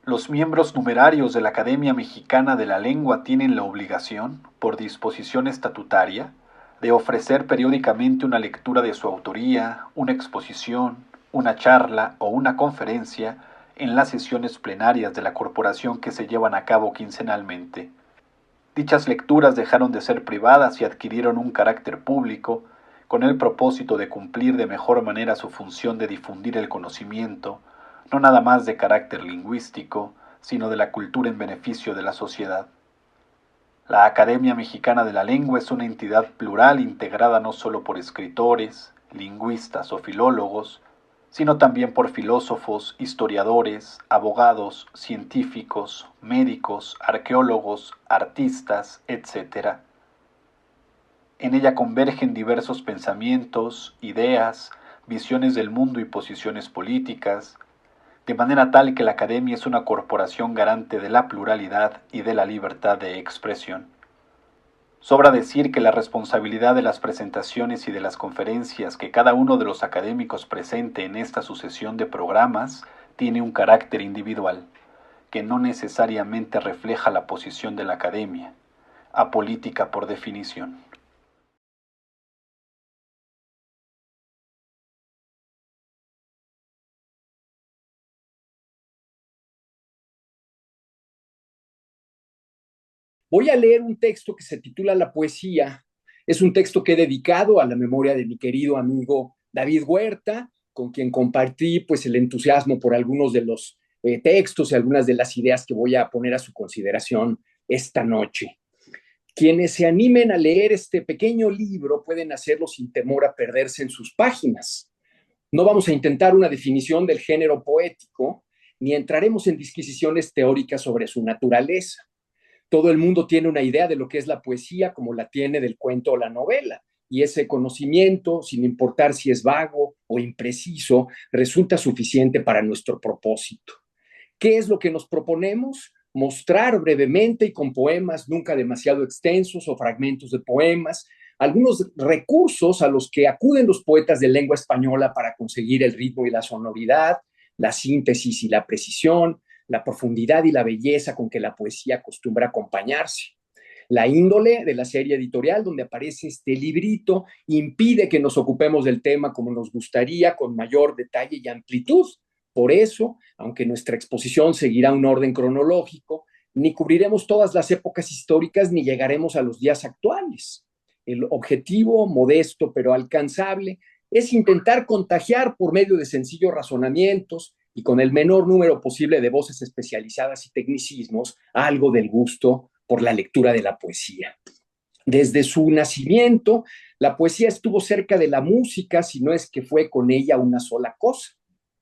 Los miembros numerarios de la Academia Mexicana de la Lengua tienen la obligación, por disposición estatutaria, de ofrecer periódicamente una lectura de su autoría, una exposición, una charla o una conferencia en las sesiones plenarias de la corporación que se llevan a cabo quincenalmente. Dichas lecturas dejaron de ser privadas y adquirieron un carácter público, con el propósito de cumplir de mejor manera su función de difundir el conocimiento, no nada más de carácter lingüístico, sino de la cultura en beneficio de la sociedad. La Academia Mexicana de la Lengua es una entidad plural integrada no solo por escritores, lingüistas o filólogos, sino también por filósofos, historiadores, abogados, científicos, médicos, arqueólogos, artistas, etc. En ella convergen diversos pensamientos, ideas, visiones del mundo y posiciones políticas, de manera tal que la Academia es una corporación garante de la pluralidad y de la libertad de expresión. Sobra decir que la responsabilidad de las presentaciones y de las conferencias que cada uno de los académicos presente en esta sucesión de programas tiene un carácter individual, que no necesariamente refleja la posición de la Academia, apolítica por definición. Voy a leer un texto que se titula La poesía. Es un texto que he dedicado a la memoria de mi querido amigo David Huerta, con quien compartí pues el entusiasmo por algunos de los textos y algunas de las ideas que voy a poner a su consideración esta noche. Quienes se animen a leer este pequeño libro pueden hacerlo sin temor a perderse en sus páginas. No vamos a intentar una definición del género poético, ni entraremos en disquisiciones teóricas sobre su naturaleza. Todo el mundo tiene una idea de lo que es la poesía, como la tiene del cuento o la novela. Y ese conocimiento, sin importar si es vago o impreciso, resulta suficiente para nuestro propósito. ¿Qué es lo que nos proponemos? Mostrar brevemente y con poemas nunca demasiado extensos o fragmentos de poemas, algunos recursos a los que acuden los poetas de lengua española para conseguir el ritmo y la sonoridad, la síntesis y la precisión, la profundidad y la belleza con que la poesía acostumbra acompañarse. La índole de la serie editorial donde aparece este librito impide que nos ocupemos del tema como nos gustaría, con mayor detalle y amplitud. Por eso, aunque nuestra exposición seguirá un orden cronológico, ni cubriremos todas las épocas históricas ni llegaremos a los días actuales. El objetivo, modesto pero alcanzable, es intentar contagiar por medio de sencillos razonamientos y con el menor número posible de voces especializadas y tecnicismos, algo del gusto por la lectura de la poesía. Desde su nacimiento, la poesía estuvo cerca de la música, si no es que fue con ella una sola cosa.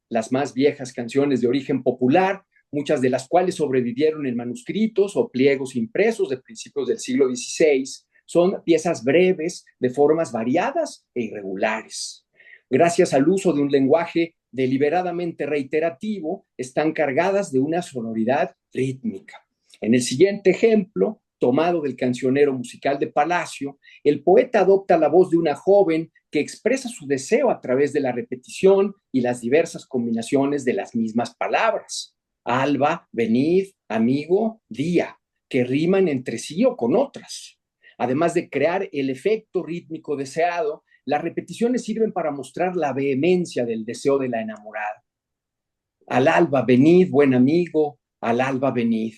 Las más viejas canciones de origen popular, muchas de las cuales sobrevivieron en manuscritos o pliegos impresos de principios del siglo XVI, son piezas breves, de formas variadas e irregulares. Gracias al uso de un lenguaje deliberadamente reiterativo, están cargadas de una sonoridad rítmica. En el siguiente ejemplo, tomado del cancionero musical de Palacio, el poeta adopta la voz de una joven que expresa su deseo a través de la repetición y las diversas combinaciones de las mismas palabras. Alba, venid, amigo, día, que riman entre sí o con otras. Además de crear el efecto rítmico deseado, las repeticiones sirven para mostrar la vehemencia del deseo de la enamorada. Al alba venid, buen amigo, al alba venid.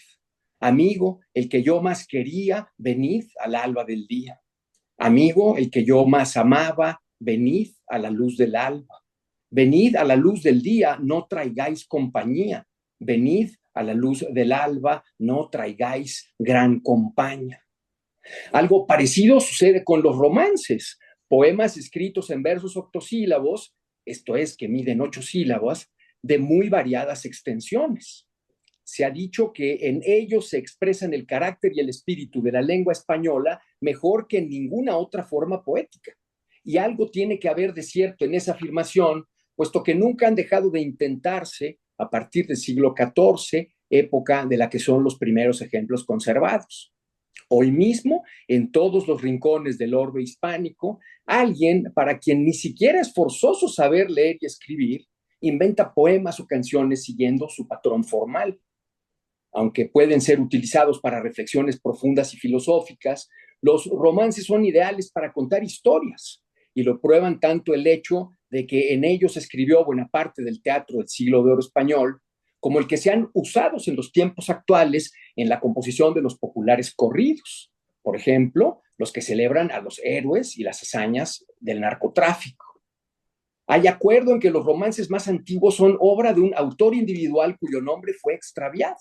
Amigo, el que yo más quería, venid al alba del día. Amigo, el que yo más amaba, venid a la luz del alba. Venid a la luz del día, no traigáis compañía. Venid a la luz del alba, no traigáis gran compañía. Algo parecido sucede con los romances, poemas escritos en versos octosílabos, esto es, que miden 8 sílabas, de muy variadas extensiones. Se ha dicho que en ellos se expresan el carácter y el espíritu de la lengua española mejor que en ninguna otra forma poética. Y algo tiene que haber de cierto en esa afirmación, puesto que nunca han dejado de intentarse a partir del siglo XIV, época de la que son los primeros ejemplos conservados. Hoy mismo, en todos los rincones del orbe hispánico, alguien para quien ni siquiera es forzoso saber leer y escribir, inventa poemas o canciones siguiendo su patrón formal. Aunque pueden ser utilizados para reflexiones profundas y filosóficas, los romances son ideales para contar historias y lo prueban tanto el hecho de que en ellos se escribió buena parte del teatro del siglo de oro español, como el que se han usado en los tiempos actuales en la composición de los populares corridos. Por ejemplo, los que celebran a los héroes y las hazañas del narcotráfico. Hay acuerdo en que los romances más antiguos son obra de un autor individual cuyo nombre fue extraviado.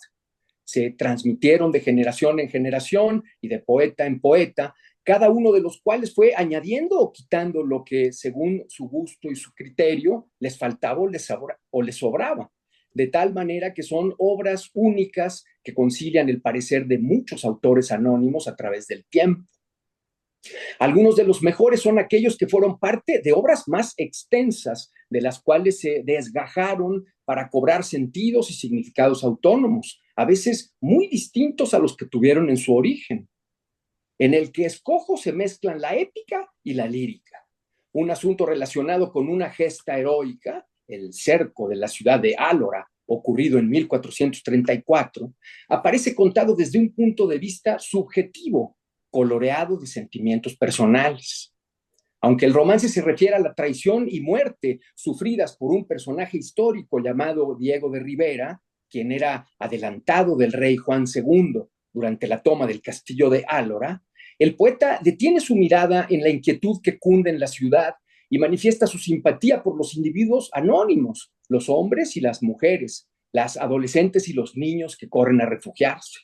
Se transmitieron de generación en generación y de poeta en poeta, cada uno de los cuales fue añadiendo o quitando lo que, según su gusto y su criterio, les faltaba o les sobraba, de tal manera que son obras únicas que concilian el parecer de muchos autores anónimos a través del tiempo. Algunos de los mejores son aquellos que fueron parte de obras más extensas, de las cuales se desgajaron para cobrar sentidos y significados autónomos, a veces muy distintos a los que tuvieron en su origen. En el que escojo se mezclan la épica y la lírica. Un asunto relacionado con una gesta heroica, el cerco de la ciudad de Álora, ocurrido en 1434, aparece contado desde un punto de vista subjetivo, coloreado de sentimientos personales. Aunque el romance se refiere a la traición y muerte sufridas por un personaje histórico llamado Diego de Rivera, quien era adelantado del rey Juan II durante la toma del castillo de Álora, el poeta detiene su mirada en la inquietud que cunde en la ciudad y manifiesta su simpatía por los individuos anónimos, los hombres y las mujeres, las adolescentes y los niños que corren a refugiarse.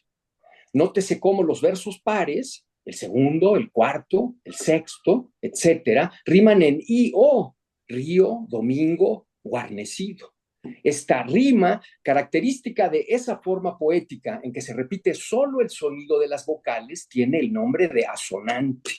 Nótese cómo los versos pares, el segundo, el cuarto, el sexto, etcétera, riman en i, o, río, domingo, guarnecido. Esta rima, característica de esa forma poética en que se repite solo el sonido de las vocales, tiene el nombre de asonante.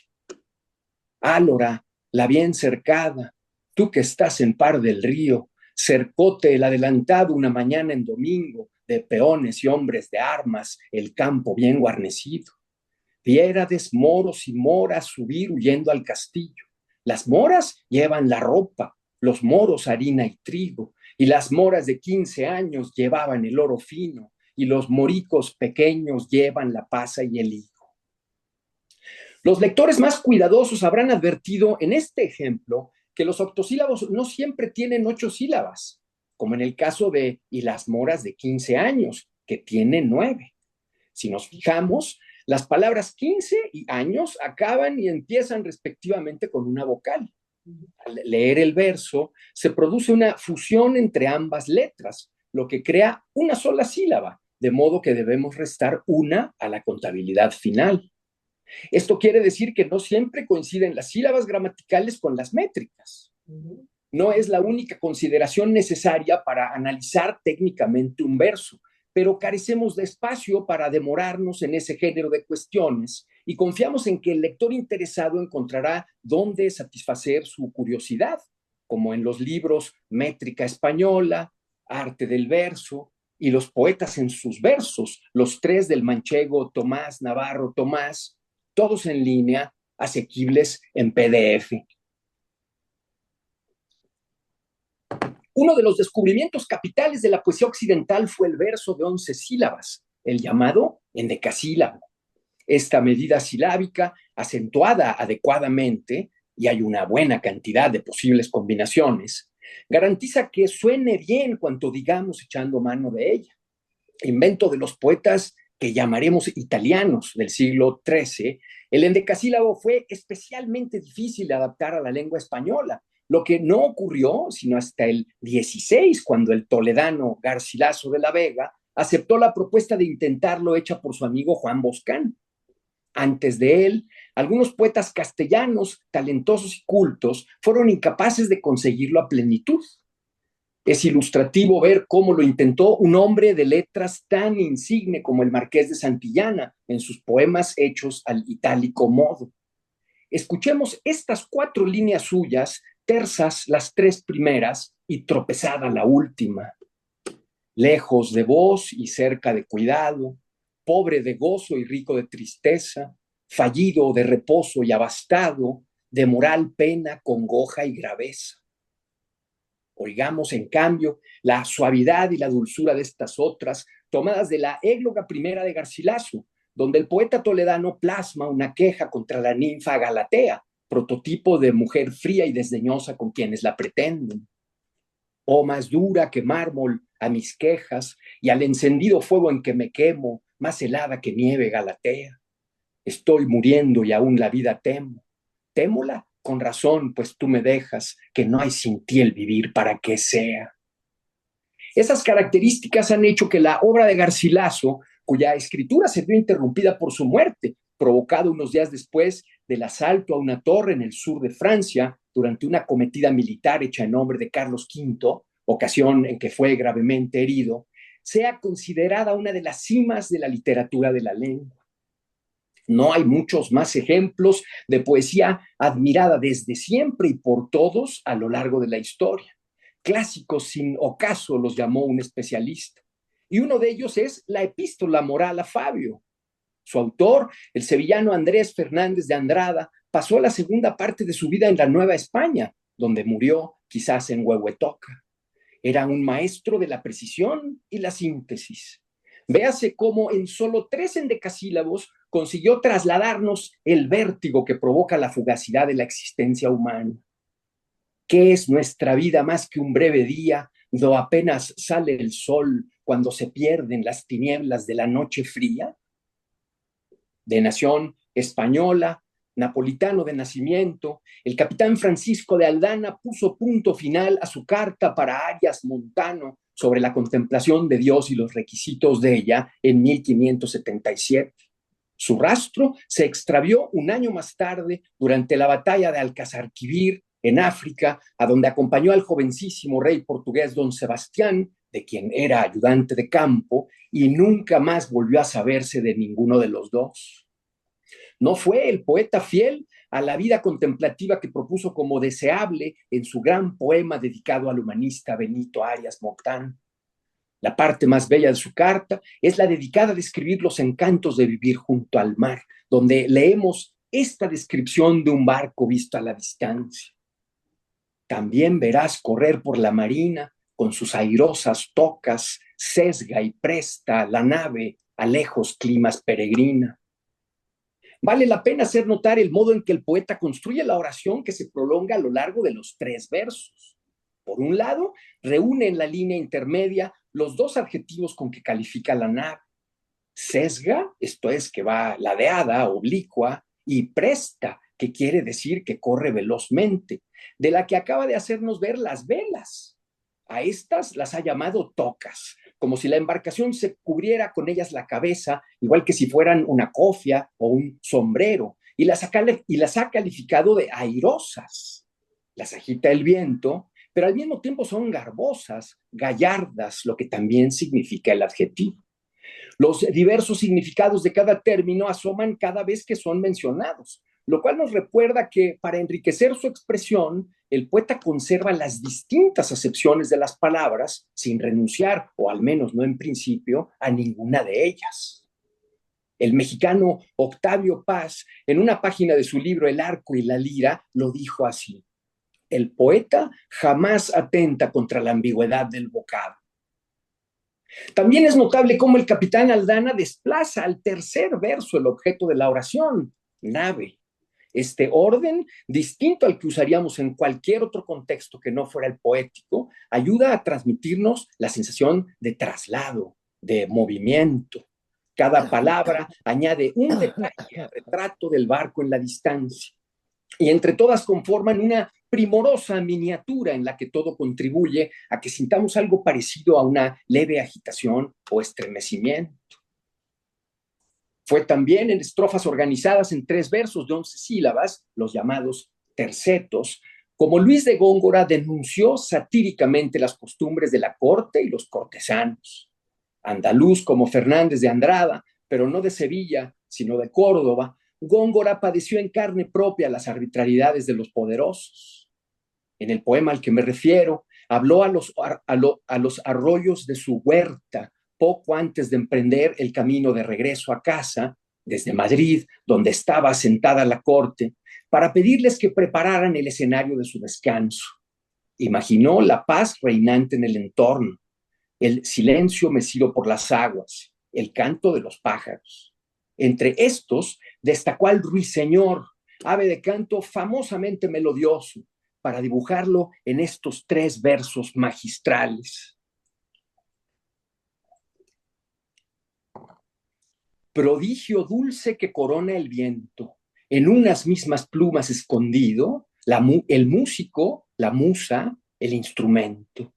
Álora, la bien cercada, tú que estás en par del río, cercote el adelantado una mañana en domingo, de peones y hombres de armas, el campo bien guarnecido. Viérades moros y moras subir huyendo al castillo. Las moras llevan la ropa, los moros harina y trigo, y las moras de 15 años llevaban el oro fino, y los moricos pequeños llevan la pasa y el higo. Los lectores más cuidadosos habrán advertido en este ejemplo que los octosílabos no siempre tienen 8 sílabas, como en el caso de y las moras de 15 años, que tienen 9. Si nos fijamos, las palabras 15 y años acaban y empiezan respectivamente con una vocal. Al leer el verso, se produce una fusión entre ambas letras, lo que crea una sola sílaba, de modo que debemos restar una a la contabilidad final. Esto quiere decir que no siempre coinciden las sílabas gramaticales con las métricas. No es la única consideración necesaria para analizar técnicamente un verso, pero carecemos de espacio para demorarnos en ese género de cuestiones y confiamos en que el lector interesado encontrará dónde satisfacer su curiosidad, como en los libros Métrica Española, Arte del Verso y Los Poetas en sus Versos, los 3 del manchego Tomás Navarro Tomás, todos en línea, asequibles en PDF. Uno de los descubrimientos capitales de la poesía occidental fue el verso de 11 sílabas, el llamado endecasílabo. Esta medida silábica, acentuada adecuadamente, y hay una buena cantidad de posibles combinaciones, garantiza que suene bien cuanto digamos echando mano de ella. Invento de los poetas que llamaremos italianos del siglo XIII, el endecasílabo fue especialmente difícil de adaptar a la lengua española, lo que no ocurrió sino hasta el XVI, cuando el toledano Garcilaso de la Vega aceptó la propuesta de intentarlo hecha por su amigo Juan Boscán. Antes de él, algunos poetas castellanos, talentosos y cultos, fueron incapaces de conseguirlo a plenitud. Es ilustrativo ver cómo lo intentó un hombre de letras tan insigne como el Marqués de Santillana en sus poemas hechos al itálico modo. Escuchemos estas 4 líneas suyas, tersas las 3 primeras y tropezada la última. Lejos de vos y cerca de cuidado, pobre de gozo y rico de tristeza, fallido de reposo y abastado, de moral pena, congoja y graveza. Oigamos, en cambio, la suavidad y la dulzura de estas otras, tomadas de la égloga primera de Garcilaso, donde el poeta toledano plasma una queja contra la ninfa Galatea, prototipo de mujer fría y desdeñosa con quienes la pretenden. Oh, más dura que mármol a mis quejas y al encendido fuego en que me quemo, más helada que nieve Galatea. Estoy muriendo y aún la vida temo. Témola con razón, pues tú me dejas, que no hay sin ti el vivir para que sea. Esas características han hecho que la obra de Garcilaso, cuya escritura se vio interrumpida por su muerte, provocado unos días después del asalto a una torre en el sur de Francia durante una cometida militar hecha en nombre de Carlos V, ocasión en que fue gravemente herido, sea considerada una de las cimas de la literatura de la lengua. No hay muchos más ejemplos de poesía admirada desde siempre y por todos a lo largo de la historia. Clásicos sin ocaso los llamó un especialista. Y uno de ellos es la Epístola Moral a Fabio. Su autor, el sevillano Andrés Fernández de Andrada, pasó la segunda parte de su vida en la Nueva España, donde murió quizás en Huehuetoca. Era un maestro de la precisión y la síntesis. Véase cómo en solo 3 endecasílabos consiguió trasladarnos el vértigo que provoca la fugacidad de la existencia humana. ¿Qué es nuestra vida más que un breve día, do apenas sale el sol, cuando se pierden las tinieblas de la noche fría? De nación española, napolitano de nacimiento, el capitán Francisco de Aldana puso punto final a su carta para Arias Montano sobre la contemplación de Dios y los requisitos de ella en 1577. Su rastro se extravió un año más tarde durante la batalla de Alcazarquivir en África, a donde acompañó al jovencísimo rey portugués don Sebastián, de quien era ayudante de campo, y nunca más volvió a saberse de ninguno de los dos. No fue el poeta fiel a la vida contemplativa que propuso como deseable en su gran poema dedicado al humanista Benito Arias Montano. La parte más bella de su carta es la dedicada a describir los encantos de vivir junto al mar, donde leemos esta descripción de un barco visto a la distancia. También verás correr por la marina con sus airosas tocas, sesga y presta la nave a lejos climas peregrina. Vale la pena hacer notar el modo en que el poeta construye la oración que se prolonga a lo largo de los 3 versos. Por un lado, reúne en la línea intermedia los 2 adjetivos con que califica la nave. Sesga, esto es que va ladeada, oblicua, y presta, que quiere decir que corre velozmente, de la que acaba de hacernos ver las velas. A estas las ha llamado tocas, como si la embarcación se cubriera con ellas la cabeza, igual que si fueran una cofia o un sombrero, y las ha calificado de airosas. Las agita el viento, pero al mismo tiempo son garbosas, gallardas, lo que también significa el adjetivo. Los diversos significados de cada término asoman cada vez que son mencionados, lo cual nos recuerda que para enriquecer su expresión, el poeta conserva las distintas acepciones de las palabras sin renunciar, o al menos no en principio, a ninguna de ellas. El mexicano Octavio Paz, en una página de su libro El arco y la lira, lo dijo así: el poeta jamás atenta contra la ambigüedad del vocablo. También es notable cómo el capitán Aldana desplaza al 3er verso el objeto de la oración, nave. Este orden, distinto al que usaríamos en cualquier otro contexto que no fuera el poético, ayuda a transmitirnos la sensación de traslado, de movimiento. Cada palabra añade un detalle al retrato del barco en la distancia. Y entre todas conforman una primorosa miniatura en la que todo contribuye a que sintamos algo parecido a una leve agitación o estremecimiento. Fue también en estrofas organizadas en 3 versos de 11 sílabas, los llamados tercetos, como Luis de Góngora denunció satíricamente las costumbres de la corte y los cortesanos. Andaluz como Fernández de Andrada, pero no de Sevilla, sino de Córdoba, Góngora padeció en carne propia las arbitrariedades de los poderosos. En el poema al que me refiero, habló a los arroyos de su huerta poco antes de emprender el camino de regreso a casa, desde Madrid, donde estaba asentada la corte, para pedirles que prepararan el escenario de su descanso. Imaginó la paz reinante en el entorno. el silencio mecido por las aguas, el canto de los pájaros. Entre estos destacó al ruiseñor, ave de canto famosamente melodioso, para dibujarlo en estos 3 versos magistrales. Prodigio dulce que corona el viento, en unas mismas plumas escondido, el músico, la musa, el instrumento.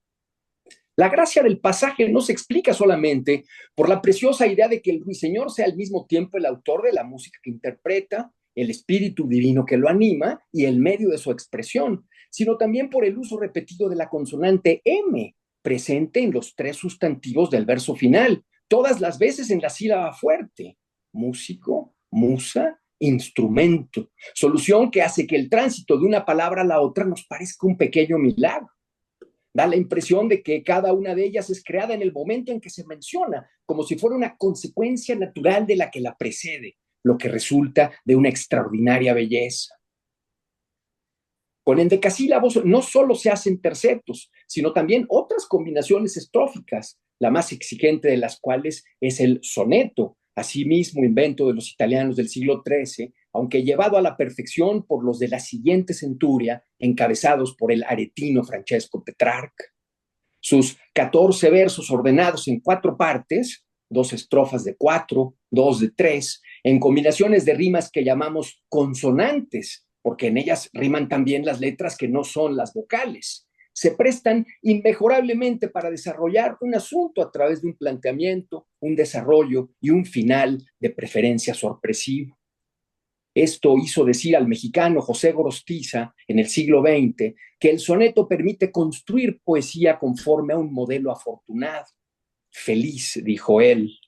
La gracia del pasaje no se explica solamente por la preciosa idea de que el ruiseñor sea al mismo tiempo el autor de la música que interpreta, el espíritu divino que lo anima y el medio de su expresión, sino también por el uso repetido de la consonante M, presente en los 3 sustantivos del verso final, todas las veces en la sílaba fuerte: músico, musa, instrumento, solución que hace que el tránsito de una palabra a la otra nos parezca un pequeño milagro. Da la impresión de que cada una de ellas es creada en el momento en que se menciona, como si fuera una consecuencia natural de la que la precede, lo que resulta de una extraordinaria belleza. Con endecasílabos no solo se hacen tercetos, sino también otras combinaciones estróficas, la más exigente de las cuales es el soneto, asimismo invento de los italianos del siglo XIII, aunque llevado a la perfección por los de la siguiente centuria, encabezados por el aretino Francesco Petrarca. Sus 14 versos ordenados en 4 partes, 2 estrofas de 4, 2 de 3, en combinaciones de rimas que llamamos consonantes, porque en ellas riman también las letras que no son las vocales. Se prestan inmejorablemente para desarrollar un asunto a través de un planteamiento, un desarrollo y un final de preferencia sorpresivo. Esto hizo decir al mexicano José Gorostiza en el siglo XX que el soneto permite construir poesía conforme a un modelo afortunado. Feliz, dijo él.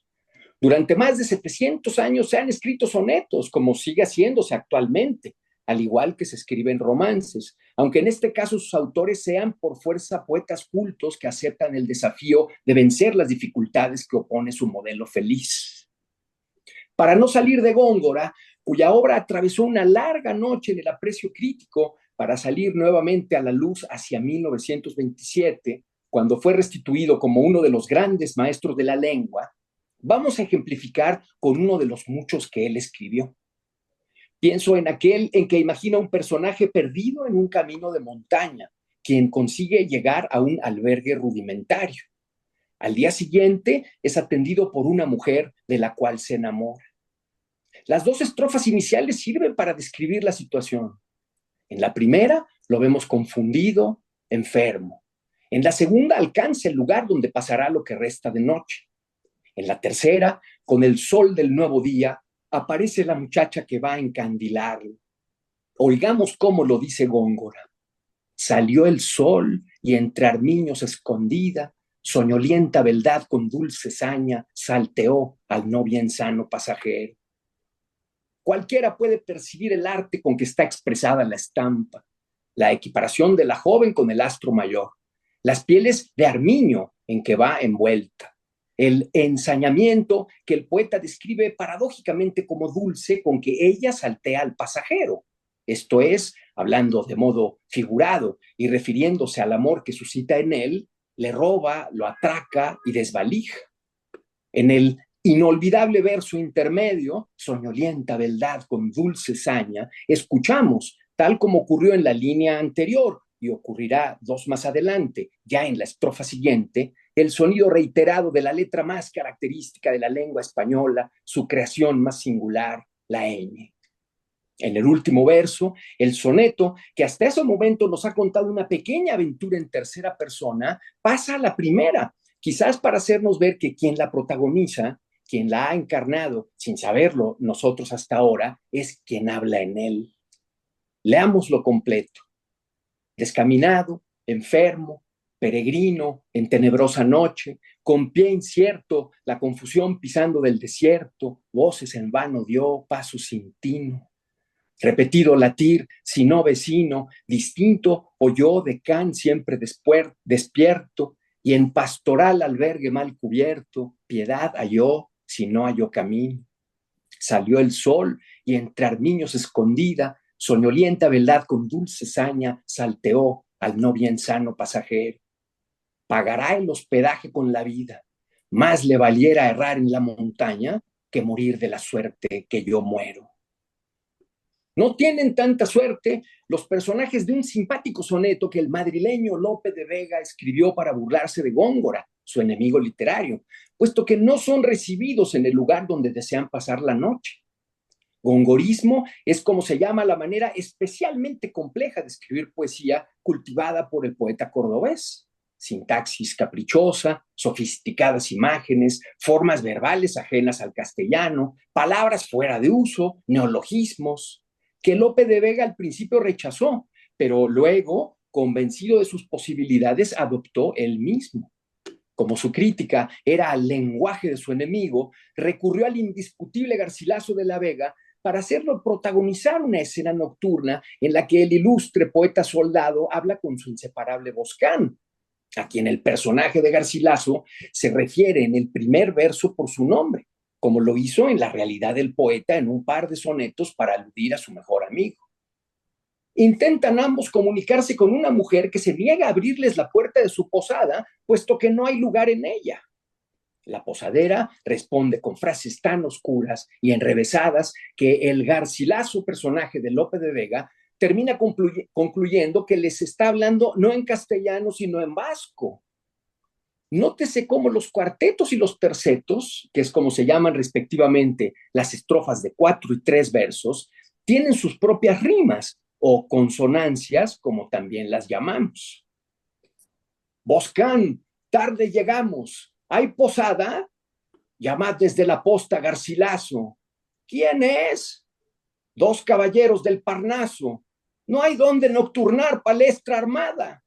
Durante más de 700 años se han escrito sonetos, como sigue haciéndose actualmente, al igual que se escriben romances, aunque en este caso sus autores sean por fuerza poetas cultos que aceptan el desafío de vencer las dificultades que opone su modelo feliz. Para no salir de Góngora, cuya obra atravesó una larga noche del aprecio crítico para salir nuevamente a la luz hacia 1927, cuando fue restituido como uno de los grandes maestros de la lengua, vamos a ejemplificar con uno de los muchos que él escribió. Pienso en aquel en que imagina un personaje perdido en un camino de montaña, quien consigue llegar a un albergue rudimentario. Al día siguiente es atendido por una mujer de la cual se enamora. Las 2 estrofas iniciales sirven para describir la situación. En la primera lo vemos confundido, enfermo. En la segunda alcanza el lugar donde pasará lo que resta de noche. En la tercera, con el sol del nuevo día, aparece la muchacha que va a encandilarlo. Oigamos cómo lo dice Góngora. Salió el sol y entre armiños escondida, soñolienta beldad con dulce saña, salteó al no bien sano pasajero. Cualquiera puede percibir el arte con que está expresada la estampa, la equiparación de la joven con el astro mayor, las pieles de armiño en que va envuelta, el ensañamiento que el poeta describe paradójicamente como dulce con que ella saltea al pasajero, esto es, hablando de modo figurado y refiriéndose al amor que suscita en él, le roba, lo atraca y desvalija. En el inolvidable verso intermedio, soñolienta beldad con dulce saña, escuchamos, tal como ocurrió en la línea anterior y ocurrirá 2 más adelante, ya en la estrofa siguiente, el sonido reiterado de la letra más característica de la lengua española, su creación más singular, la ñ. En el último verso, el soneto, que hasta ese momento nos ha contado una pequeña aventura en tercera persona, pasa a la primera, quizás para hacernos ver que quien la protagoniza, quien la ha encarnado, sin saberlo nosotros hasta ahora, es quien habla en él. Leámoslo completo. Descaminado, enfermo, peregrino, en tenebrosa noche, con pie incierto, la confusión pisando del desierto, voces en vano dio, paso sin tino. Repetido latir, si no vecino, distinto oyó de can siempre despierto, y en pastoral albergue mal cubierto, piedad halló, si no halló camino. Salió el sol, y entre armiños escondida, soñolienta beldad con dulce saña, salteó al no bien sano pasajero. pagará el hospedaje con la vida. Más le valiera errar en la montaña que morir de la suerte que yo muero. No tienen tanta suerte los personajes de un simpático soneto que el madrileño Lope de Vega escribió para burlarse de Góngora, su enemigo literario, puesto que no son recibidos en el lugar donde desean pasar la noche. Gongorismo es como se llama la manera especialmente compleja de escribir poesía cultivada por el poeta cordobés. Sintaxis caprichosa, sofisticadas imágenes, formas verbales ajenas al castellano, palabras fuera de uso, neologismos, que Lope de Vega al principio rechazó, pero luego, convencido de sus posibilidades, adoptó él mismo. Como su crítica era al lenguaje de su enemigo, recurrió al indiscutible Garcilaso de la Vega para hacerlo protagonizar una escena nocturna en la que el ilustre poeta soldado habla con su inseparable Boscán, a quien el personaje de Garcilaso se refiere en el primer verso por su nombre, como lo hizo en la realidad del poeta en un par de sonetos para aludir a su mejor amigo. Intentan ambos comunicarse con una mujer que se niega a abrirles la puerta de su posada, puesto que no hay lugar en ella. La posadera responde con frases tan oscuras y enrevesadas que el Garcilaso, personaje de Lope de Vega, termina concluyendo que les está hablando no en castellano, sino en vasco. Nótese cómo los cuartetos y los tercetos, que es como se llaman respectivamente las estrofas de 4 y 3 versos, tienen sus propias rimas o consonancias, como también las llamamos. Boscán, tarde llegamos. ¿Hay posada? Llamad desde la posta Garcilaso. ¿Quién es? 2 caballeros del Parnaso. No hay donde nocturnar, palestra armada.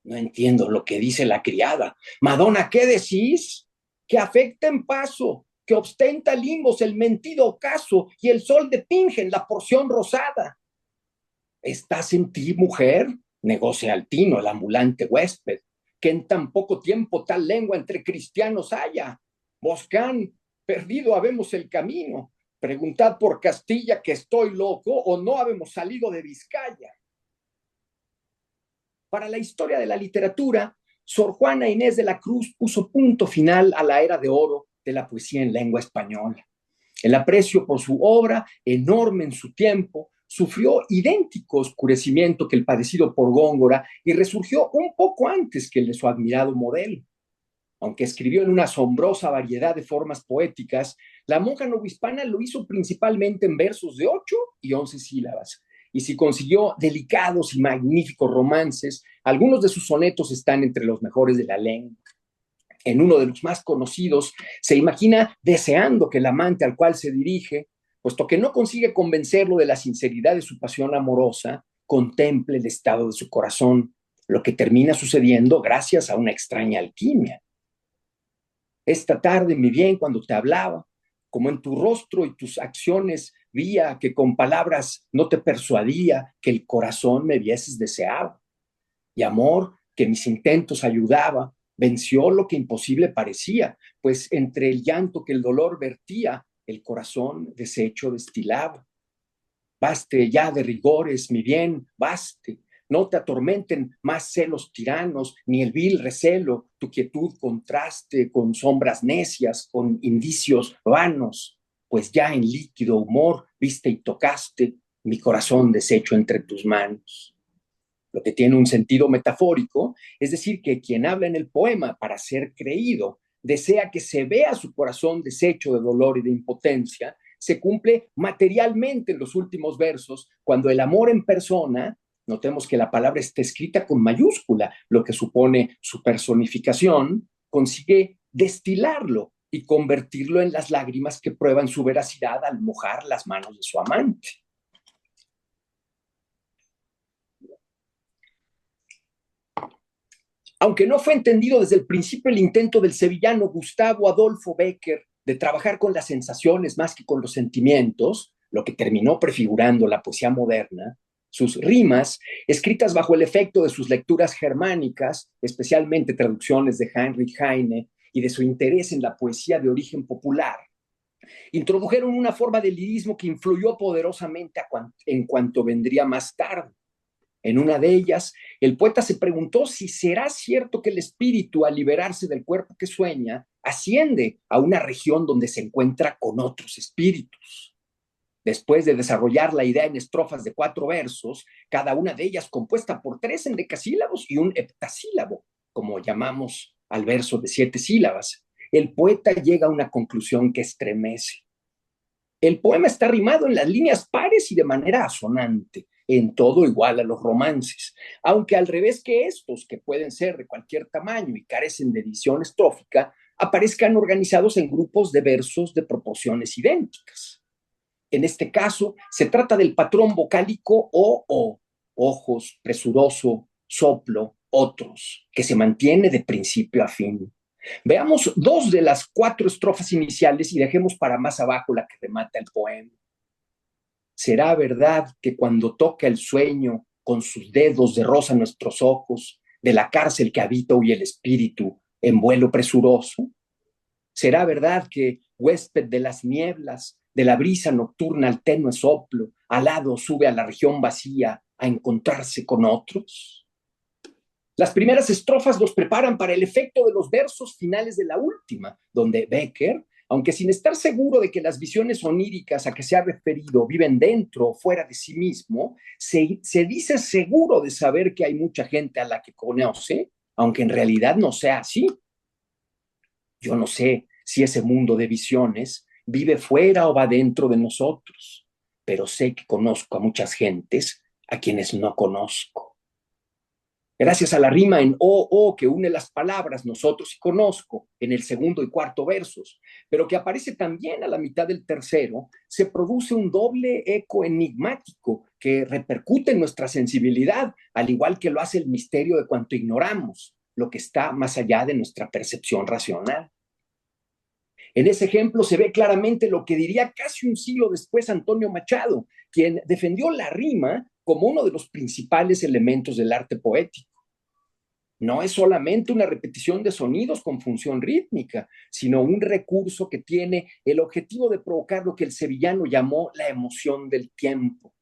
No entiendo lo que dice la criada. Madonna, ¿qué decís? Que afecta en paso, que ostenta limbos el mentido ocaso y el sol de pingen la porción rosada. ¿Estás en ti, mujer? Negocia Altino, el ambulante huésped, que en tan poco tiempo tal lengua entre cristianos haya. Boscán, perdido habemos el camino. Preguntad por Castilla que estoy loco o no habemos salido de Vizcaya. Para la historia de la literatura, Sor Juana Inés de la Cruz puso punto final a la era de oro de la poesía en lengua española. El aprecio por su obra, enorme en su tiempo, sufrió idéntico oscurecimiento que el padecido por Góngora y resurgió un poco antes que el de su admirado modelo. Aunque escribió en una asombrosa variedad de formas poéticas, la monja novohispana lo hizo principalmente en versos de 8 y 11 sílabas. Y si consiguió delicados y magníficos romances, algunos de sus sonetos están entre los mejores de la lengua. En uno de los más conocidos, se imagina deseando que el amante al cual se dirige, puesto que no consigue convencerlo de la sinceridad de su pasión amorosa, contemple el estado de su corazón, lo que termina sucediendo gracias a una extraña alquimia. Esta tarde, mi bien, cuando te hablaba, como en tu rostro y tus acciones vía que con palabras no te persuadía que el corazón me vieses deseado. Y amor, que mis intentos ayudaba, venció lo que imposible parecía, pues entre el llanto que el dolor vertía, el corazón deshecho destilaba. Baste ya de rigores, mi bien, baste. No te atormenten más celos tiranos, ni el vil recelo, tu quietud contraste con sombras necias, con indicios vanos, pues ya en líquido humor viste y tocaste mi corazón deshecho entre tus manos. Lo que tiene un sentido metafórico, es decir, que quien habla en el poema para ser creído desea que se vea su corazón deshecho de dolor y de impotencia, se cumple materialmente en los últimos versos, cuando el amor en persona, notemos que la palabra está escrita con mayúscula, lo que supone su personificación, consigue destilarlo y convertirlo en las lágrimas que prueban su veracidad al mojar las manos de su amante. Aunque no fue entendido desde el principio el intento del sevillano Gustavo Adolfo Bécquer de trabajar con las sensaciones más que con los sentimientos, lo que terminó prefigurando la poesía moderna, sus rimas, escritas bajo el efecto de sus lecturas germánicas, especialmente traducciones de Heinrich Heine y de su interés en la poesía de origen popular, introdujeron una forma de lirismo que influyó poderosamente en cuanto vendría más tarde. En una de ellas, el poeta se preguntó si será cierto que el espíritu, al liberarse del cuerpo que sueña, asciende a una región donde se encuentra con otros espíritus. Después de desarrollar la idea en estrofas de 4 versos, cada una de ellas compuesta por 3 endecasílabos y un heptasílabo, como llamamos al verso de 7 sílabas, el poeta llega a una conclusión que estremece. El poema está rimado en las líneas pares y de manera asonante, en todo igual a los romances, aunque al revés que estos, que pueden ser de cualquier tamaño y carecen de edición estrófica, aparezcan organizados en grupos de versos de proporciones idénticas. En este caso, se trata del patrón vocálico o, ojos, presuroso, soplo, otros, que se mantiene de principio a fin. Veamos 2 de las 4 estrofas iniciales y dejemos para más abajo la que remata el poema. ¿Será verdad que cuando toca el sueño, con sus dedos de rosa nuestros ojos, de la cárcel que habita huye el espíritu en vuelo presuroso? ¿Será verdad que, huésped de las nieblas, de la brisa nocturna al tenue soplo, alado sube a la región vacía a encontrarse con otros? Las primeras estrofas los preparan para el efecto de los versos finales de la última, donde Becker, aunque sin estar seguro de que las visiones oníricas a que se ha referido viven dentro o fuera de sí mismo, se dice seguro de saber que hay mucha gente a la que conoce, aunque en realidad no sea así. Yo no sé si ese mundo de visiones vive fuera o va dentro de nosotros, pero sé que conozco a muchas gentes a quienes no conozco. Gracias a la rima en o que une las palabras nosotros y conozco en el segundo y cuarto versos, pero que aparece también a la mitad del tercero, se produce un doble eco enigmático que repercute en nuestra sensibilidad, al igual que lo hace el misterio de cuanto ignoramos, lo que está más allá de nuestra percepción racional. En ese ejemplo se ve claramente lo que diría casi un siglo después Antonio Machado, quien defendió la rima como uno de los principales elementos del arte poético. No es solamente una repetición de sonidos con función rítmica, sino un recurso que tiene el objetivo de provocar lo que el sevillano llamó la emoción del tiempo.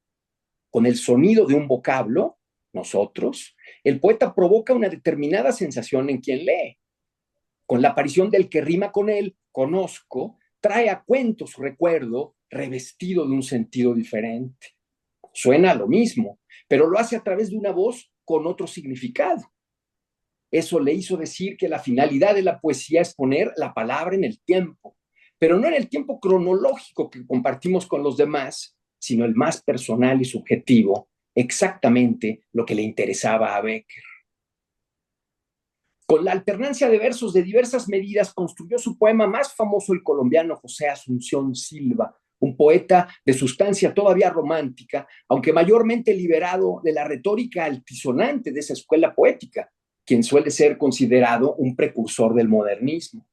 Con el sonido de un vocablo, nosotros, el poeta provoca una determinada sensación en quien lee. Con la aparición del que rima con él, conozco, trae a cuento su recuerdo revestido de un sentido diferente. Suena lo mismo, pero lo hace a través de una voz con otro significado. Eso le hizo decir que la finalidad de la poesía es poner la palabra en el tiempo, pero no en el tiempo cronológico que compartimos con los demás, sino el más personal y subjetivo, exactamente lo que le interesaba a Becker. Con la alternancia de versos de diversas medidas, construyó su poema más famoso el colombiano José Asunción Silva, un poeta de sustancia todavía romántica, aunque mayormente liberado de la retórica altisonante de esa escuela poética, quien suele ser considerado un precursor del modernismo.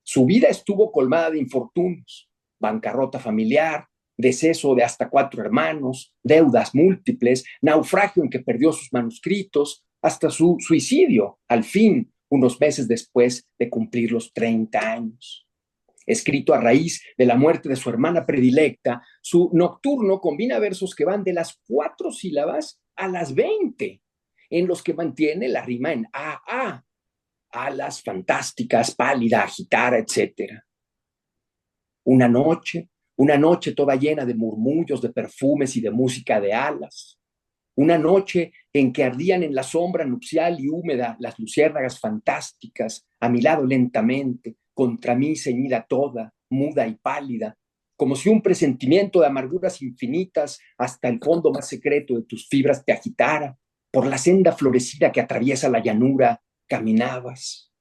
Su vida estuvo colmada de infortunios, bancarrota familiar, deceso de hasta 4 hermanos, deudas múltiples, naufragio en que perdió sus manuscritos, hasta su suicidio, al fin, unos meses después de cumplir los 30 años. Escrito a raíz de la muerte de su hermana predilecta, su nocturno combina versos que van de las 4 sílabas a las 20, en los que mantiene la rima en a, alas fantásticas, pálida, agitada, etc. Una noche toda llena de murmullos, de perfumes y de música de alas. Una noche en que ardían en la sombra nupcial y húmeda las luciérnagas fantásticas, a mi lado lentamente, contra mí ceñida toda, muda y pálida, como si un presentimiento de amarguras infinitas hasta el fondo más secreto de tus fibras te agitara. Por la senda florecida que atraviesa la llanura, caminabas,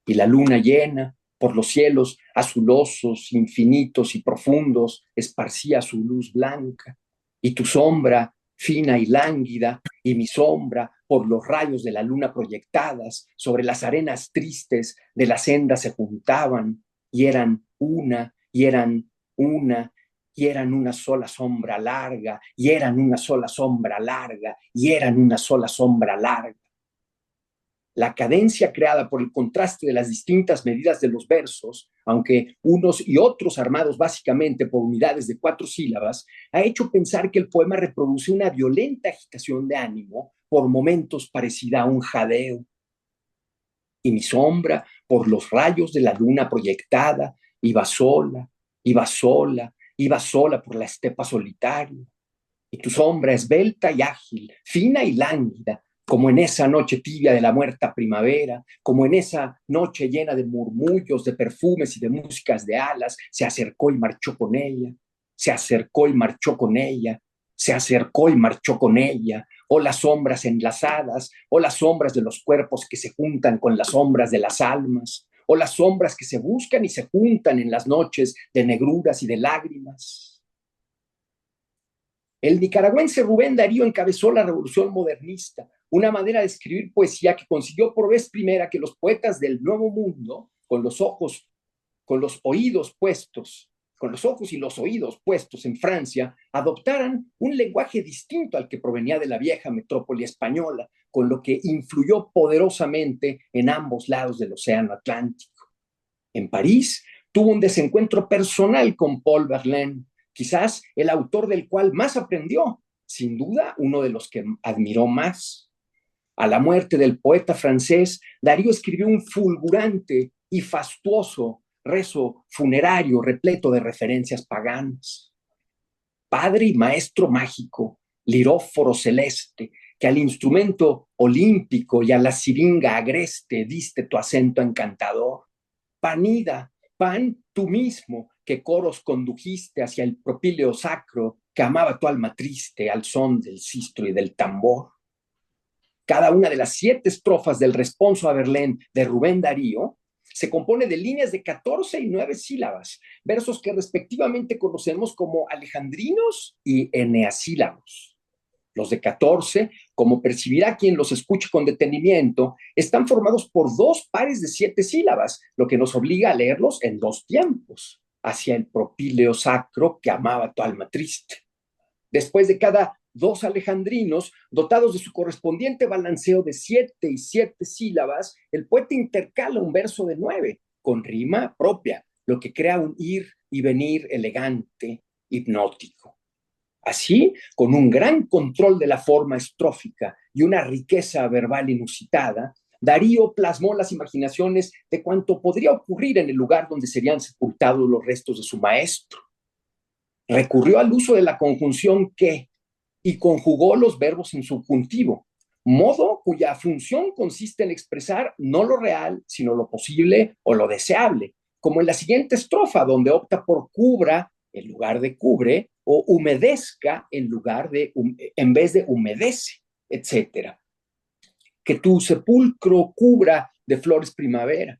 y la luna llena, por los cielos azulosos, infinitos y profundos, esparcía su luz blanca, y tu sombra, fina y lánguida, y mi sombra, por los rayos de la luna proyectadas, sobre las arenas tristes de la senda se juntaban, y eran una, y eran una, y eran una sola sombra larga, y eran una sola sombra larga, y eran una sola sombra larga. La cadencia creada por el contraste de las distintas medidas de los versos, aunque unos y otros armados básicamente por unidades de 4 sílabas, ha hecho pensar que el poema reproduce una violenta agitación de ánimo, por momentos parecida a un jadeo. Y mi sombra, por los rayos de la luna proyectada, iba sola, iba sola, iba sola por la estepa solitaria. Y tu sombra esbelta y ágil, fina y lánguida, como en esa noche tibia de la muerta primavera, como en esa noche llena de murmullos, de perfumes y de músicas de alas, se acercó y marchó con ella, se acercó y marchó con ella, se acercó y marchó con ella, o las sombras enlazadas, o las sombras de los cuerpos que se juntan con las sombras de las almas, o las sombras que se buscan y se juntan en las noches de negruras y de lágrimas. El nicaragüense Rubén Darío encabezó la revolución modernista, una manera de escribir poesía que consiguió por vez primera que los poetas del Nuevo Mundo, con los ojos, con los oídos puestos, con los ojos y los oídos puestos en Francia, adoptaran un lenguaje distinto al que provenía de la vieja metrópoli española, con lo que influyó poderosamente en ambos lados del Océano Atlántico. En París tuvo un desencuentro personal con Paul Verlaine, quizás el autor del cual más aprendió, sin duda uno de los que admiró más. A la muerte del poeta francés, Darío escribió un fulgurante y fastuoso rezo funerario repleto de referencias paganas. Padre y maestro mágico, liróforo celeste, que al instrumento olímpico y a la siringa agreste diste tu acento encantador. Panida, pan tú mismo, que coros condujiste hacia el propíleo sacro que amaba tu alma triste al son del sistro y del tambor. Cada una de las 7 estrofas del responso a Verlaine de Rubén Darío se compone de líneas de 14 y 9 sílabas, versos que respectivamente conocemos como alejandrinos y eneasílabos. Los de 14, como percibirá quien los escuche con detenimiento, están formados por 2 pares de 7 sílabas, lo que nos obliga a leerlos en 2 tiempos, hacia el propíleo sacro que amaba tu alma triste. Después de cada 2 alejandrinos, dotados de su correspondiente balanceo de 7 y 7 sílabas, el poeta intercala un verso de 9, con rima propia, lo que crea un ir y venir elegante, hipnótico. Así, con un gran control de la forma estrófica y una riqueza verbal inusitada, Darío plasmó las imaginaciones de cuanto podría ocurrir en el lugar donde serían sepultados los restos de su maestro. Recurrió al uso de la conjunción que y conjugó los verbos en subjuntivo, modo cuya función consiste en expresar no lo real, sino lo posible o lo deseable, como en la siguiente estrofa, donde opta por cubra en lugar de cubre o humedezca en vez de humedece, etcétera. Que tu sepulcro cubra de flores primavera,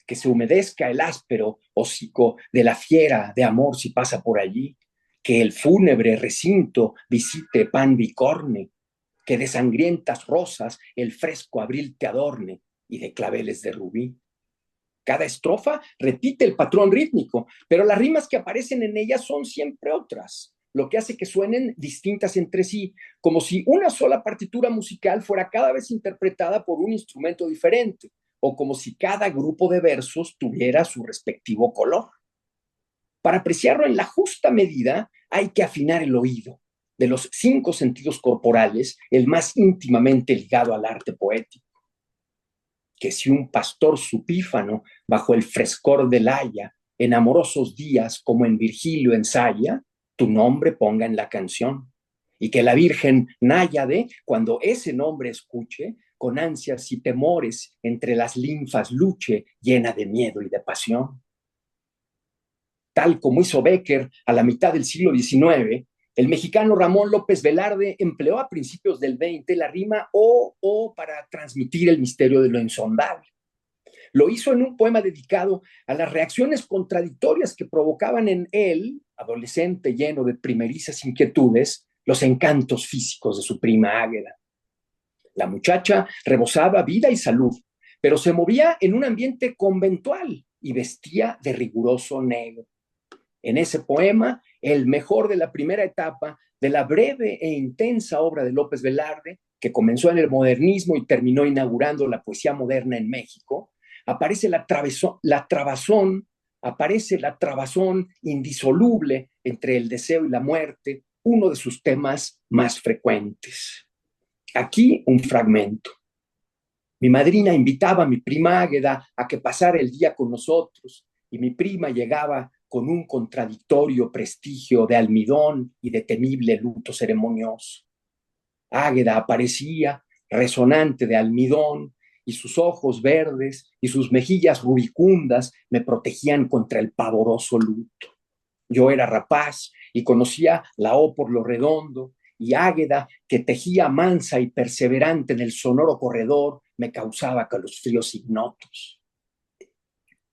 que se humedezca el áspero hocico de la fiera de amor si pasa por allí, que el fúnebre recinto visite pan bicorne, que de sangrientas rosas el fresco abril te adorne y de claveles de rubí. Cada estrofa repite el patrón rítmico, pero las rimas que aparecen en ella son siempre otras, lo que hace que suenen distintas entre sí, como si una sola partitura musical fuera cada vez interpretada por un instrumento diferente, o como si cada grupo de versos tuviera su respectivo color. Para apreciarlo en la justa medida, hay que afinar el oído. De los 5 sentidos corporales, el más íntimamente ligado al arte poético. Que si un pastor supífano, bajo el frescor del haya, en amorosos días como en Virgilio ensaya, tu nombre ponga en la canción. Y que la Virgen Náyade, cuando ese nombre escuche, con ansias y temores entre las linfas luche, llena de miedo y de pasión. Tal como hizo Bécquer a la mitad del siglo XIX, el mexicano Ramón López Velarde empleó a principios del XX la rima o para transmitir el misterio de lo insondable. Lo hizo en un poema dedicado a las reacciones contradictorias que provocaban en él, adolescente lleno de primerizas inquietudes, los encantos físicos de su prima Águeda. La muchacha rebosaba vida y salud, pero se movía en un ambiente conventual y vestía de riguroso negro. En ese poema, el mejor de la primera etapa de la breve e intensa obra de López Velarde, que comenzó en el modernismo y terminó inaugurando la poesía moderna en México, aparece aparece la trabazón indisoluble entre el deseo y la muerte, uno de sus temas más frecuentes. Aquí un fragmento. Mi madrina invitaba a mi prima Águeda a que pasara el día con nosotros y mi prima llegaba con un contradictorio prestigio de almidón y de temible luto ceremonioso. Águeda aparecía resonante de almidón y sus ojos verdes y sus mejillas rubicundas me protegían contra el pavoroso luto. Yo era rapaz y conocía la O por lo redondo, y Águeda, que tejía mansa y perseverante en el sonoro corredor, me causaba calosfríos ignotos.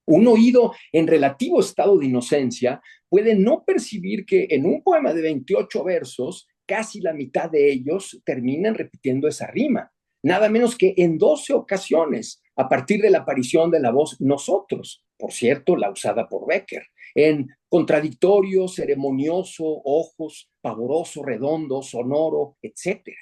Un oído en relativo estado de inocencia puede no percibir que en un poema de 28 versos, casi la mitad de ellos terminan repitiendo esa rima, nada menos que en 12 ocasiones, a partir de la aparición de la voz nosotros, por cierto, la usada por Becker, en contradictorio, ceremonioso, ojos, pavoroso, redondo, sonoro, etcétera.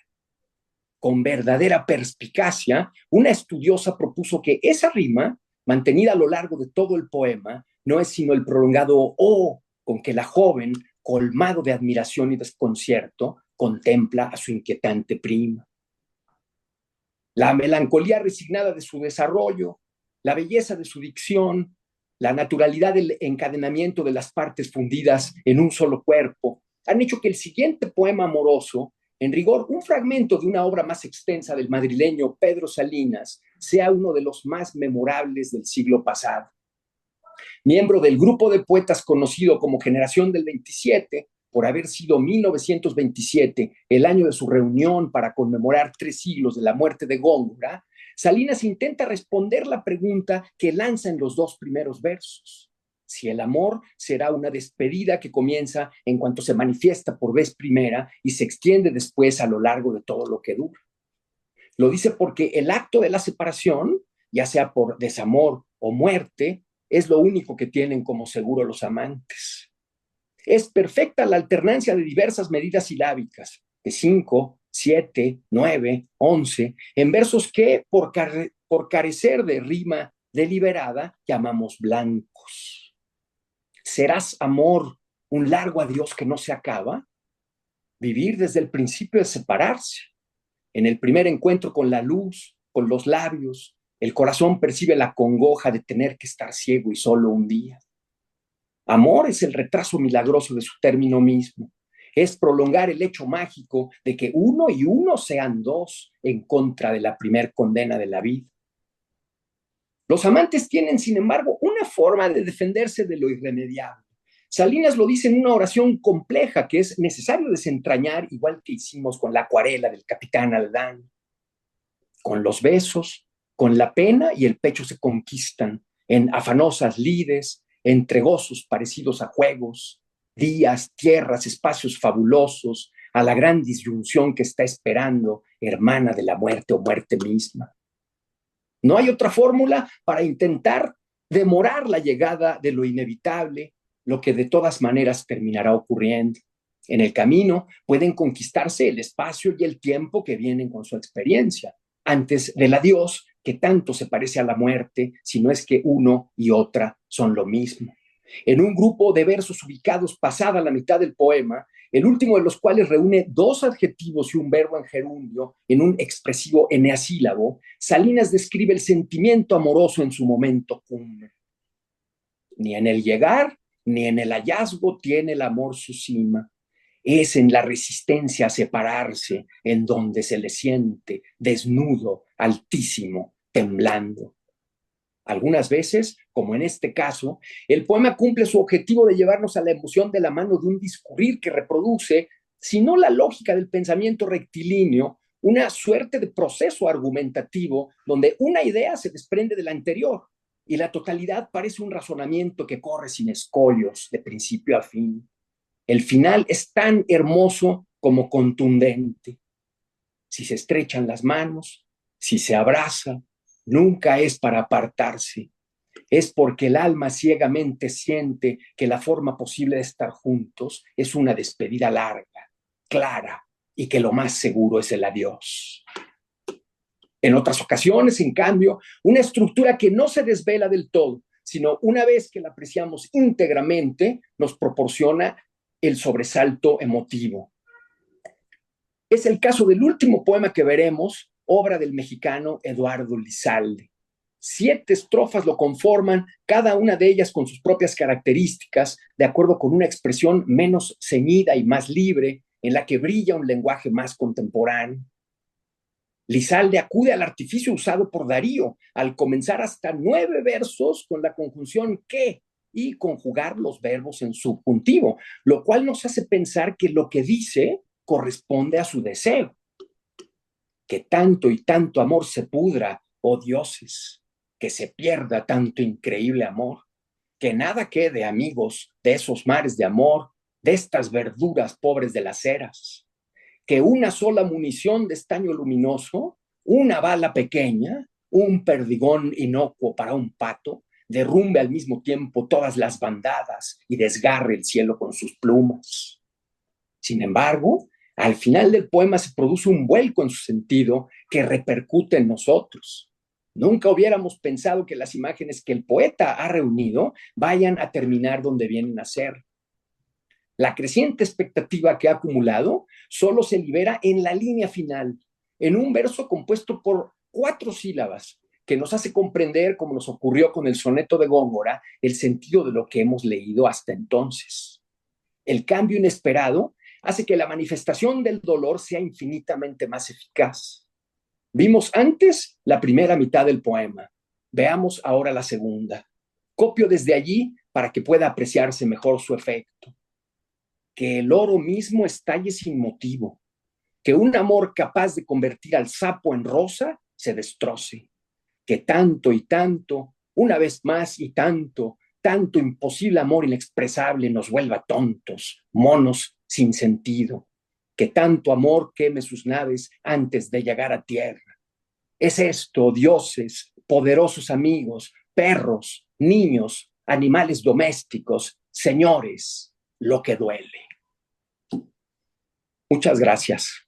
Con verdadera perspicacia, una estudiosa propuso que esa rima, mantenida a lo largo de todo el poema, no es sino el prolongado "oh" con que la joven, colmado de admiración y desconcierto, contempla a su inquietante prima. La melancolía resignada de su desarrollo, la belleza de su dicción, la naturalidad del encadenamiento de las partes fundidas en un solo cuerpo, han hecho que el siguiente poema amoroso, en rigor un fragmento de una obra más extensa del madrileño Pedro Salinas, sea uno de los más memorables del siglo pasado. Miembro del grupo de poetas conocido como Generación del 27, por haber sido 1927 el año de su reunión para conmemorar 3 siglos de la muerte de Góngora, Salinas intenta responder la pregunta que lanza en los 2 primeros versos. Si el amor será una despedida que comienza en cuanto se manifiesta por vez primera y se extiende después a lo largo de todo lo que dura. Lo dice porque el acto de la separación, ya sea por desamor o muerte, es lo único que tienen como seguro los amantes. Es perfecta la alternancia de diversas medidas silábicas, de 5, 7, 9, 11, en versos que, por carecer de rima deliberada, llamamos blancos. ¿Serás, amor, un largo adiós que no se acaba? Vivir desde el principio es separarse. En el primer encuentro con la luz, con los labios, el corazón percibe la congoja de tener que estar ciego y solo un día. Amor es el retraso milagroso de su término mismo. Es prolongar el hecho mágico de que uno y uno sean 2 en contra de la primer condena de la vida. Los amantes tienen, sin embargo, una forma de defenderse de lo irremediable. Salinas lo dice en una oración compleja que es necesario desentrañar, igual que hicimos con la acuarela del capitán Aldán. Con los besos, con la pena y el pecho se conquistan en afanosas lides, entre gozos parecidos a juegos, días, tierras, espacios fabulosos, a la gran disyunción que está esperando, hermana de la muerte o muerte misma. No hay otra fórmula para intentar demorar la llegada de lo inevitable, lo que de todas maneras terminará ocurriendo. En el camino pueden conquistarse el espacio y el tiempo que vienen con su experiencia, antes del adiós que tanto se parece a la muerte, si no es que uno y otra son lo mismo. En un grupo de versos ubicados pasada la mitad del poema, el último de los cuales reúne 2 adjetivos y un verbo en gerundio en un expresivo eneasílabo, Salinas describe el sentimiento amoroso en su momento cumbre. Ni en el llegar ni en el hallazgo tiene el amor su cima. Es en la resistencia a separarse en donde se le siente desnudo, altísimo, temblando. Algunas veces, como en este caso, el poema cumple su objetivo de llevarnos a la emoción de la mano de un discurrir que reproduce, si no la lógica del pensamiento rectilíneo, una suerte de proceso argumentativo donde una idea se desprende de la anterior y la totalidad parece un razonamiento que corre sin escollos de principio a fin. El final es tan hermoso como contundente. Si se estrechan las manos, si se abraza, nunca es para apartarse. Es porque el alma ciegamente siente que la forma posible de estar juntos es una despedida larga, clara, y que lo más seguro es el adiós. En otras ocasiones, en cambio, una estructura que no se desvela del todo, sino una vez que la apreciamos íntegramente, nos proporciona el sobresalto emotivo. Es el caso del último poema que veremos, obra del mexicano Eduardo Lizalde. 7 estrofas lo conforman, cada una de ellas con sus propias características, de acuerdo con una expresión menos ceñida y más libre, en la que brilla un lenguaje más contemporáneo. Lizalde acude al artificio usado por Darío al comenzar hasta 9 versos con la conjunción que y conjugar los verbos en subjuntivo, lo cual nos hace pensar que lo que dice corresponde a su deseo. Que tanto y tanto amor se pudra, oh dioses, que se pierda tanto increíble amor, que nada quede, amigos, de esos mares de amor, de estas verduras pobres de las eras, que una sola munición de estaño luminoso, una bala pequeña, un perdigón inocuo para un pato, derrumbe al mismo tiempo todas las bandadas y desgarre el cielo con sus plumas. Sin embargo, al final del poema se produce un vuelco en su sentido que repercute en nosotros. Nunca hubiéramos pensado que las imágenes que el poeta ha reunido vayan a terminar donde vienen a ser. La creciente expectativa que ha acumulado solo se libera en la línea final, en un verso compuesto por 4 sílabas, que nos hace comprender, como nos ocurrió con el soneto de Góngora, el sentido de lo que hemos leído hasta entonces. El cambio inesperado hace que la manifestación del dolor sea infinitamente más eficaz. Vimos antes la primera mitad del poema. Veamos ahora la segunda. Copio desde allí para que pueda apreciarse mejor su efecto. Que el oro mismo estalle sin motivo, que un amor capaz de convertir al sapo en rosa se destroce, que tanto y tanto, una vez más y tanto, tanto imposible amor inexpresable nos vuelva tontos, monos sin sentido, que tanto amor queme sus naves antes de llegar a tierra. Es esto, dioses, poderosos amigos, perros, niños, animales domésticos, señores, lo que duele. Muchas gracias.